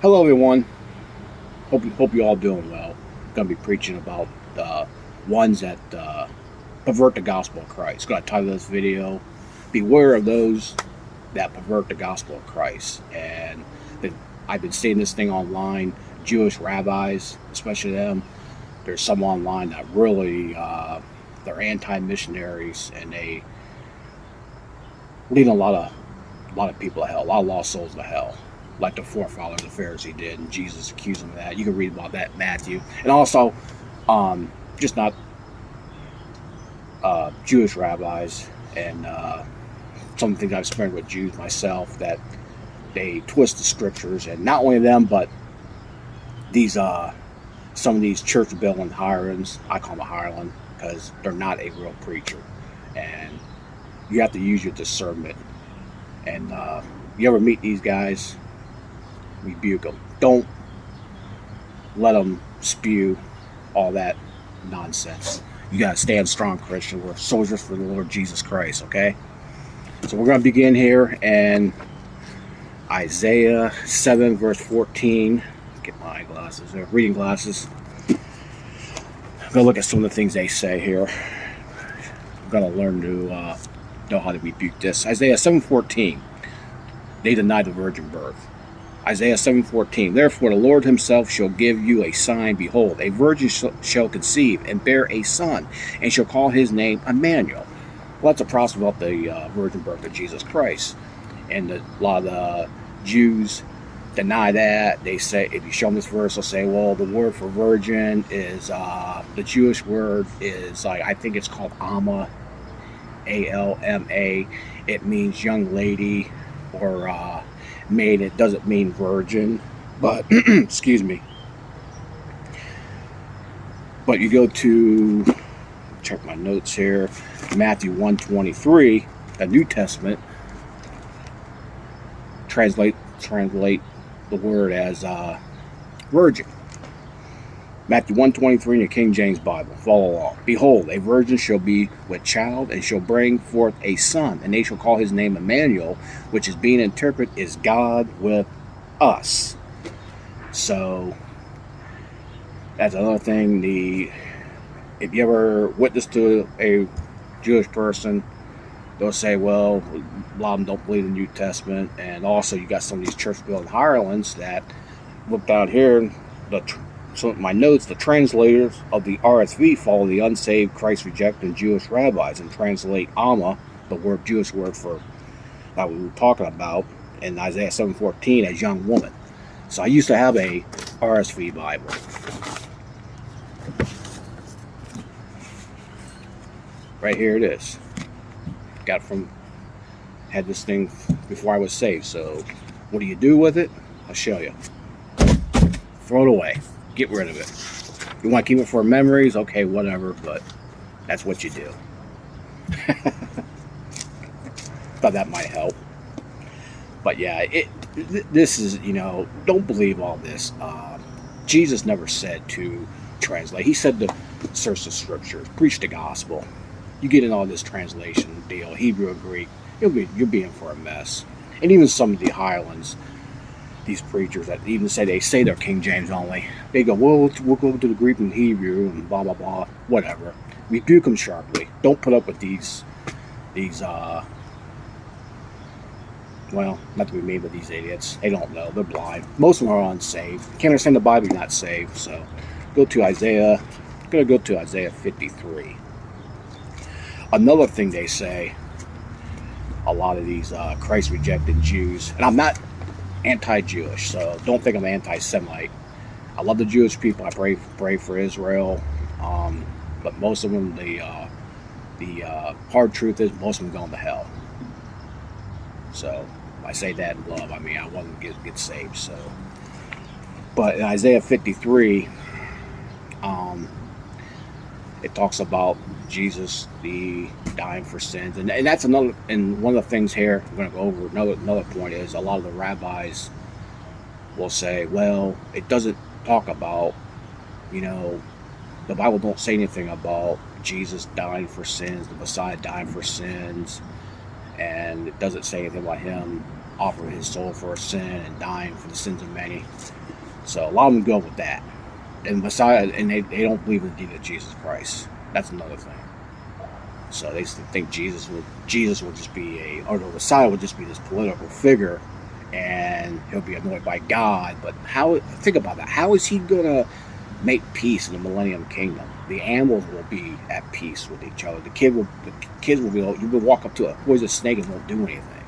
Hello, everyone. Hope you all doing well. Going to be preaching about ones that pervert the gospel of Christ. Going to title this video, "Beware of those that pervert the gospel of Christ." And I've been seeing this thing online. Jewish rabbis, especially them. There's some online that really they're anti-missionaries, and they lead a lot of people to hell, a lot of lost souls to hell, like the forefathers, the Pharisees did, and Jesus accused them of that. You can read about that in Matthew. And also, just not Jewish rabbis, and some things I've experienced with Jews myself, that they twist the scriptures, and not only them, but these some of these church building hirelings. I call them a hireling because they're not a real preacher, and you have to use your discernment. And you ever meet these guys, rebuke them. Don't let them spew all that nonsense. You got to stand strong, Christian. We're soldiers for the Lord Jesus Christ, okay? So we're going to begin here in Isaiah 7, verse 14. Get my glasses there, reading glasses. I'm going to look at some of the things they say here. I'm going to learn to know how to rebuke this. Isaiah 7:14. They deny the virgin birth. Isaiah 7:14. Therefore the Lord himself shall give you a sign. Behold, a virgin shall conceive and bear a son, and shall call his name Emmanuel. Well, that's a prophecy about the virgin birth of Jesus Christ. And a lot of the Jews deny that. They say, if you show them this verse, they'll say, well, the word for virgin is, the Jewish word is, like, I think it's called Alma, A-L-M-A. It means young lady or maid. It doesn't mean virgin, but excuse me. But you go to, check my notes here, Matthew 1:23, the New Testament, translate the word as virgin. Matthew 1:23 in your King James Bible. Follow along. Behold, a virgin shall be with child, and shall bring forth a son, and they shall call his name Emmanuel, which is being interpreted is God with us. So that's another thing. If you ever witness to a Jewish person, they'll say, well, a lot of them don't believe the New Testament. And also you got some of these church building hirelings that look down here, so my notes, the translators of the RSV follow the unsaved, Christ-rejecting Jewish rabbis and translate Alma, the Jewish word for that we were talking about, in Isaiah 7:14 as young woman. So I used to have a RSV Bible. Right here it is. Got from, had this thing before I was saved. So what do you do with it? I'll show you. Throw it away. Get rid of it. You want to keep it for memories? Okay, whatever, but that's what you do. Thought that might help. But yeah, this is, don't believe all this. Jesus never said to translate. He said to search the scriptures, preach the gospel. You get in all this translation deal, Hebrew or Greek, you'll be in for a mess. And even some of the highlands, these preachers that even they say they're King James only, they go, well, we'll go to the Greek and Hebrew and blah blah blah, whatever. Rebuke them sharply. Don't put up with these well, not to be mean, but these idiots. They don't know. They're blind. Most of them are unsaved. Can't understand the Bible, you're not saved. So go to Isaiah. I'm going to go to Isaiah 53. Another thing they say, a lot of these Christ-rejecting Jews, and I'm not anti-Jewish, so don't think I'm anti-Semite. I love the Jewish people. I pray for Israel, but most of them, the hard truth is most of them going to hell. So I say that in love. I mean, I want them to get saved. So, but in Isaiah 53, it talks about Jesus, the dying for sins, and that's another. And one of the things here I'm going to go over. Another point is a lot of the rabbis will say, well, it doesn't talk about, the Bible don't say anything about Jesus dying for sins, the Messiah dying for sins, and it doesn't say anything about him offering his soul for a sin and dying for the sins of many. So a lot of them go with that. And Messiah, and they don't believe in the deity of Jesus Christ. That's another thing. So they think Jesus would just be or the Messiah would just be this political figure, and he'll be anointed by God. But think about that. How is he gonna make peace in the Millennium Kingdom? The animals will be at peace with each other. The kids will be. You will walk up to a poisonous snake and won't do anything.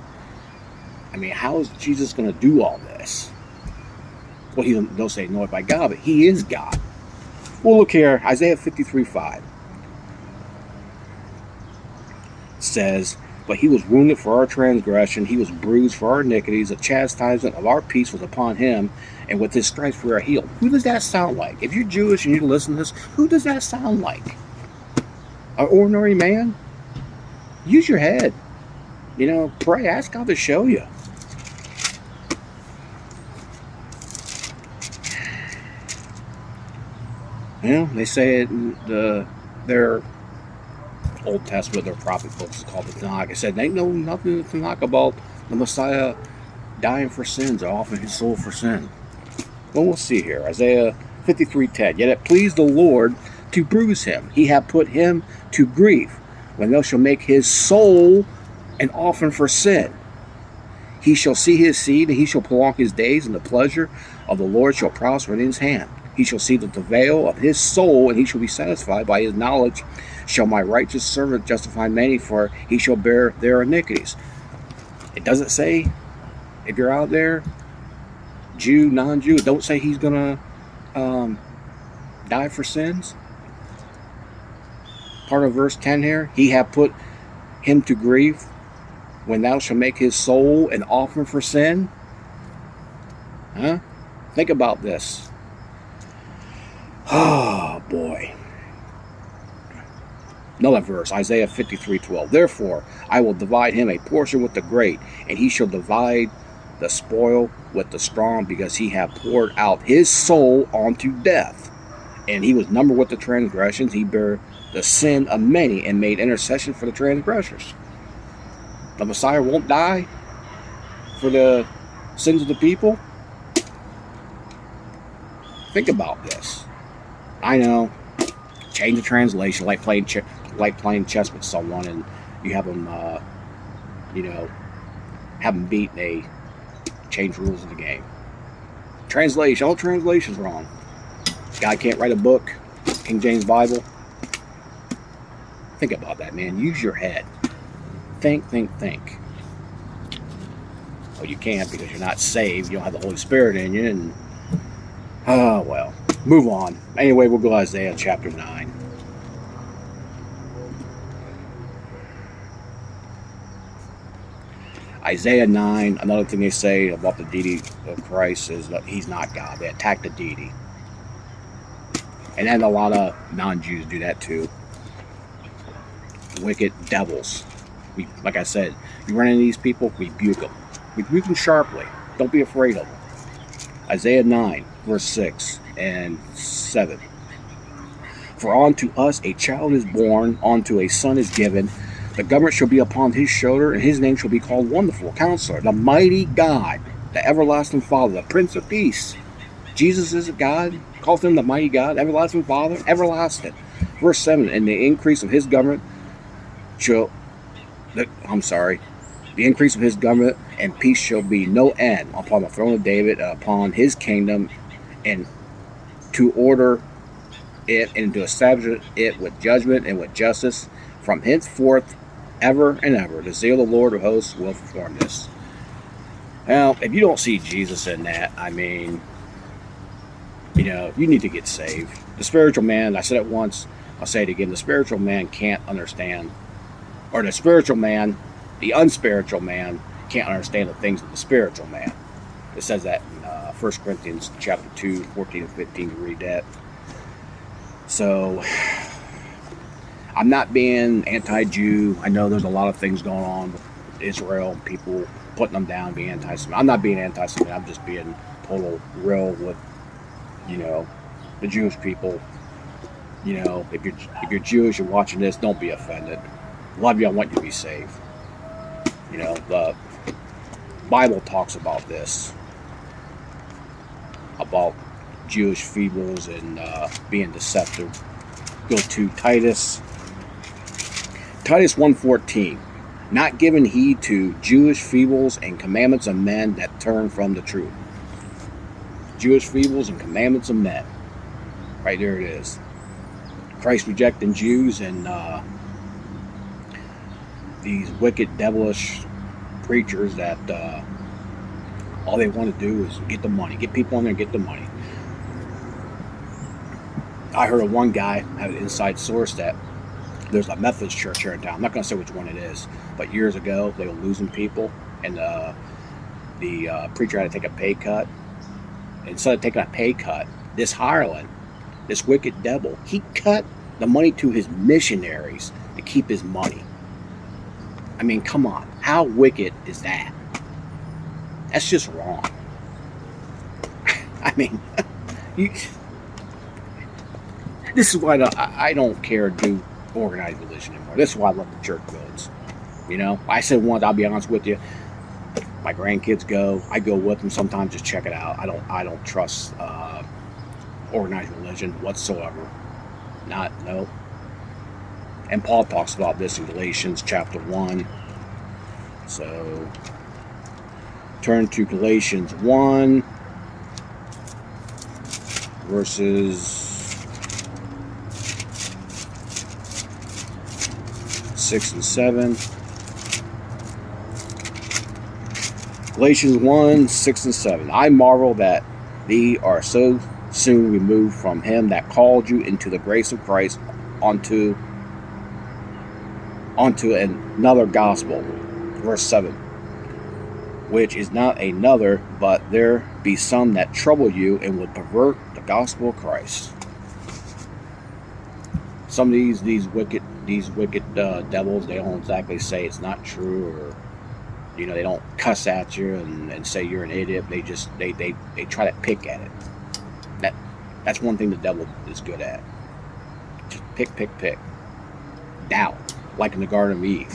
I mean, how is Jesus gonna do all this? Well, they'll say anointed by God, but he is God. Well, look here, Isaiah 53:5 says, "But he was wounded for our transgression, he was bruised for our iniquities, the chastisement of our peace was upon him, and with his stripes we are healed." Who does that sound like? If you're Jewish and you listen to this, who does that sound like? An ordinary man? Use your head. Pray, ask God to show you. They say it in their Old Testament, their prophet books is called the Tanakh. It said they know nothing in the Tanakh about the Messiah dying for sins or offering his soul for sin. Well, we'll see here. Isaiah 53:10. "Yet it pleased the Lord to bruise him. He hath put him to grief. When thou shalt make his soul an offering for sin. He shall see his seed, and he shall prolong his days, and the pleasure of the Lord shall prosper in his hand. He shall see the travail of his soul, and he shall be satisfied. By his knowledge shall my righteous servant justify many, for he shall bear their iniquities." It doesn't say, if you're out there, Jew, non-Jew, don't say he's going to die for sins. Part of verse 10 here, "He hath put him to grief when thou shalt make his soul an offering for sin." Huh? Think about this. Oh, boy. Another verse, Isaiah 53:12. "Therefore, I will divide him a portion with the great, and he shall divide the spoil with the strong, because he hath poured out his soul unto death. And he was numbered with the transgressions. He bare the sin of many, and made intercession for the transgressors." The Messiah won't die for the sins of the people? Think about this. I know, change the translation, like playing chess with someone, and you have them, have them beat, and they change rules of the game. Translation, all translations wrong. Guy can't write a book, King James Bible. Think about that, man. Use your head. Think. Well, you can't because you're not saved. You don't have the Holy Spirit in you, and well, move on. Anyway, we'll go to Isaiah chapter 9. Isaiah 9, another thing they say about the deity of Christ is that he's not God. They attack the deity. And then a lot of non-Jews do that too. Wicked devils. Like I said, you run into these people, rebuke them. Rebuke them sharply. Don't be afraid of them. Isaiah 9, verse 6 and 7. "For unto us a child is born, unto a son is given. The government shall be upon his shoulder, and his name shall be called Wonderful, Counselor, the Mighty God, the Everlasting Father, the Prince of Peace." Jesus is a God. Calls him the Mighty God, Everlasting Father, everlasting. Verse 7, "And the increase of his government the increase of his government and peace shall be no end upon the throne of David and upon his kingdom, and to order it and to establish it with judgment and with justice from henceforth ever and ever. The zeal of the Lord of hosts will perform this." Now, if you don't see Jesus in that, I mean, you need to get saved. The spiritual man, I said it once, I'll say it again, the spiritual man can't understand, or the unspiritual man can't understand the things of the spiritual man. It says that in 1 Corinthians chapter 2, 14 and 15, to read that. So, I'm not being anti-Jew. I know there's a lot of things going on with Israel, and people putting them down, being anti-Semitic. I'm not being anti-Semitic. I'm just being total real with, the Jewish people. If you're Jewish and watching this, don't be offended. A lot of you, I want you to be saved. Bible talks about this, about Jewish feebles and being deceptive. Go to Titus 1:14. Not giving heed to Jewish feebles and commandments of men that turn from the truth. Jewish feebles and commandments of men. Right there it is. Christ rejecting Jews and these wicked, devilish preachers that all they want to do is get the money. Get people in there and get the money. I heard of one guy had an inside source that there's a Methodist church here in town. I'm not going to say which one it is, but years ago they were losing people, and the preacher had to take a pay cut. Instead of taking a pay cut, this hireling, this wicked devil, he cut the money to his missionaries to keep his money. I mean, come on. How wicked is that? That's just wrong. I mean, this is why I don't care to do organized religion anymore. This is why I love the church builds. You know, I said once, I'll be honest with you, my grandkids go, I go with them sometimes, just check it out. I don't trust organized religion whatsoever. No. And Paul talks about this in Galatians chapter 1. So turn to Galatians 1 verses 6 and 7. Galatians 1, 6 and 7. I marvel that ye are so soon removed from him that called you into the grace of Christ onto another gospel. Verse 7. Which is not another, but there be some that trouble you and will pervert the gospel of Christ. Some of these wicked devils, they don't exactly say it's not true, or you know, they don't cuss at you and say you're an idiot. They just they try to pick at it. That's one thing the devil is good at. Just pick. Doubt, like in the Garden of Eve.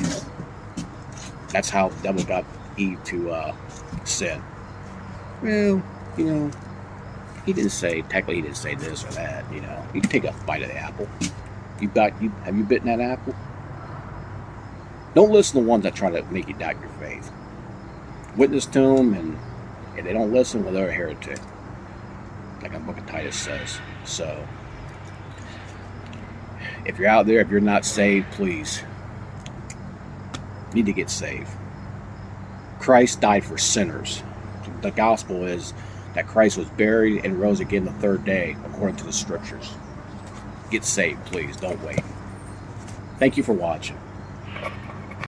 That's how the devil got Eve to sin. Well, you know, he didn't say this or that. You know, you take a bite of the apple. Have you bitten that apple? Don't listen to the ones that try to make you doubt your faith. Witness to them, and if they don't listen, well, they're a heretic, like the book of Titus says. So, if you're out there, if you're not saved, please, you need to get saved. Christ died for sinners. The gospel is that Christ was buried and rose again the third day, according to the scriptures. Get saved, please. Don't wait. Thank you for watching.